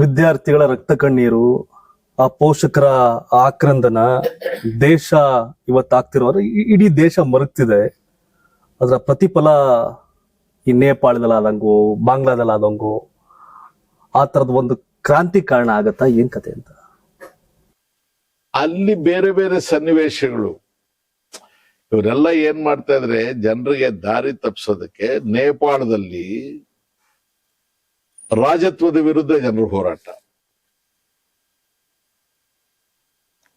ವಿದ್ಯಾರ್ಥಿಗಳ ರಕ್ತ ಕಣ್ಣೀರು, ಆ ಪೋಷಕರ ಆಕ್ರಂದನ, ದೇಶ ಇವತ್ತಾಗ್ತಿರೋರು ಇಡೀ ದೇಶ ಮರುಗ್ತಿದೆ. ಅದರ ಪ್ರತಿಫಲ ಈ ನೇಪಾಳದಲ್ಲಾದಂಗು, ಬಾಂಗ್ಲಾದಲ್ಲಾದಂಗು ಆ ತರದ ಒಂದು ಕ್ರಾಂತಿ ಕಾರಣ ಆಗತ್ತಾ? ಏನ್ ಕತೆ ಅಂತ ಅಲ್ಲಿ ಬೇರೆ ಬೇರೆ ಸನ್ನಿವೇಶಗಳು. ಇವರೆಲ್ಲ ಏನ್ ಮಾಡ್ತಾ ಇದ್ರೆ ಜನರಿಗೆ ದಾರಿ ತಪ್ಪಿಸೋದಕ್ಕೆ ನೇಪಾಳದಲ್ಲಿ ರಾಜತ್ವದ ವಿರುದ್ಧ ಜನರ ಹೋರಾಟ,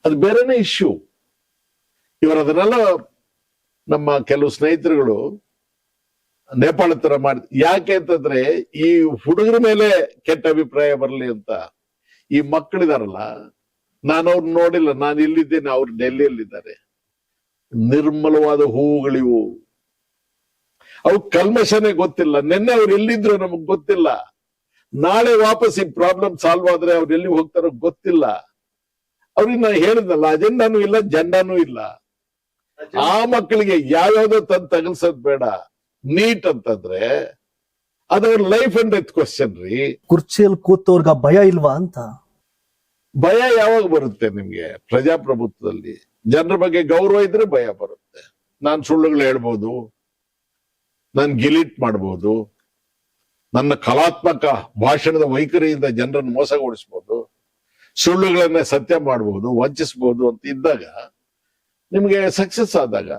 ಅದು ಬೇರೆನೇ ಇಶ್ಯೂ. ಅದನ್ನೆಲ್ಲ ನಮ್ಮ ಕೆಲವು ಸ್ನೇಹಿತರುಗಳು ನೇಪಾಳ ತರ ಮಾಡಿ, ಯಾಕೆ ಅಂತಂದ್ರೆ ಈ ಹುಡುಗರ ಮೇಲೆ ಕೆಟ್ಟ ಅಭಿಪ್ರಾಯ ಬರಲಿ ಅಂತ. ಈ ಮಕ್ಕಳಿದಾರಲ್ಲ, ನಾನು ಅವ್ರನ್ನ ನೋಡಿಲ್ಲ, ನಾನು ಇಲ್ಲಿದ್ದೇನೆ, ಅವ್ರು ಡೆಲ್ಲಿಯಲ್ಲಿದ್ದಾರೆ. ನಿರ್ಮಲವಾದ ಹೂವುಗಳಿವು, ಅವು ಕಲ್ಮಶನೇ ಗೊತ್ತಿಲ್ಲ. ನಿನ್ನೆ ಅವ್ರು ಎಲ್ಲಿದ್ರು ನಮಗ್ ಗೊತ್ತಿಲ್ಲ, ನಾಳೆ ವಾಪಸ್ ಈ ಪ್ರಾಬ್ಲಮ್ ಸಾಲ್ವ್ ಆದ್ರೆ ಅವ್ರು ಎಲ್ಲಿ ಹೋಗ್ತಾರೋ ಗೊತ್ತಿಲ್ಲ. ಅವ್ರಿಗೆ ನಾನು ಹೇಳಿದ್ನಲ್ಲ, ಅಜೆಂಡಾನು ಇಲ್ಲ, ಜೆಂಡಾನು ಇಲ್ಲ. ಆ ಮಕ್ಕಳಿಗೆ ಯಾವ್ಯಾವ್ದೋ ತಂದು ತಗಲ್ಸೋದ್ ಬೇಡ. ನೀಟ್ ಅಂತಂದ್ರೆ ಅದವ್ರ ಲೈಫ್ ಅಂಡ್ ಡೆತ್ ಕ್ವಶನ್ ರೀ. ಕುರ್ಚಿಯಲ್ಲಿ ಕೂತವ್ರಿಗೆ ಭಯ ಇಲ್ವಾ ಅಂತ. ಭಯ ಯಾವಾಗ ಬರುತ್ತೆ ನಿಮ್ಗೆ? ಪ್ರಜಾಪ್ರಭುತ್ವದಲ್ಲಿ ಜನರ ಬಗ್ಗೆ ಗೌರವ ಇದ್ರೆ ಭಯ ಬರುತ್ತೆ. ನಾನ್ ಸುಳ್ಳುಗಳು ಹೇಳ್ಬೋದು, ನಾನ್ ಗಿಲಿಟ್ ಮಾಡ್ಬೋದು, ನನ್ನ ಕಲಾತ್ಮಕ ಭಾಷಣದ ವೈಖರಿಯಿಂದ ಜನರನ್ನು ಮೋಸಗೊಳಿಸ್ಬೋದು, ಸುಳ್ಳುಗಳನ್ನ ಸತ್ಯ ಮಾಡ್ಬೋದು, ವಂಚಿಸ್ಬೋದು ಅಂತ ಇದ್ದಾಗ, ನಿಮ್ಗೆ ಸಕ್ಸಸ್ ಆದಾಗ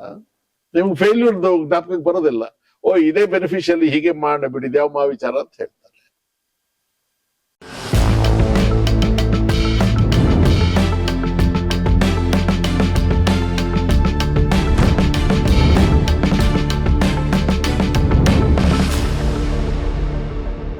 ನಿಮ್ಗೆ ಫೇಲ್ಯೂರ್ ಜ್ಞಾಪಕಕ್ಕೆ ಬರೋದಿಲ್ಲ. ಓ, ಇದೇ ಬೆನಿಫಿಷಿಯಲಿ ಹೀಗೆ ಮಾಡಬಿಡಿದ್ಯಾವ ಮಾ ವಿಚಾರ ಅಂತ ಹೇಳಿ.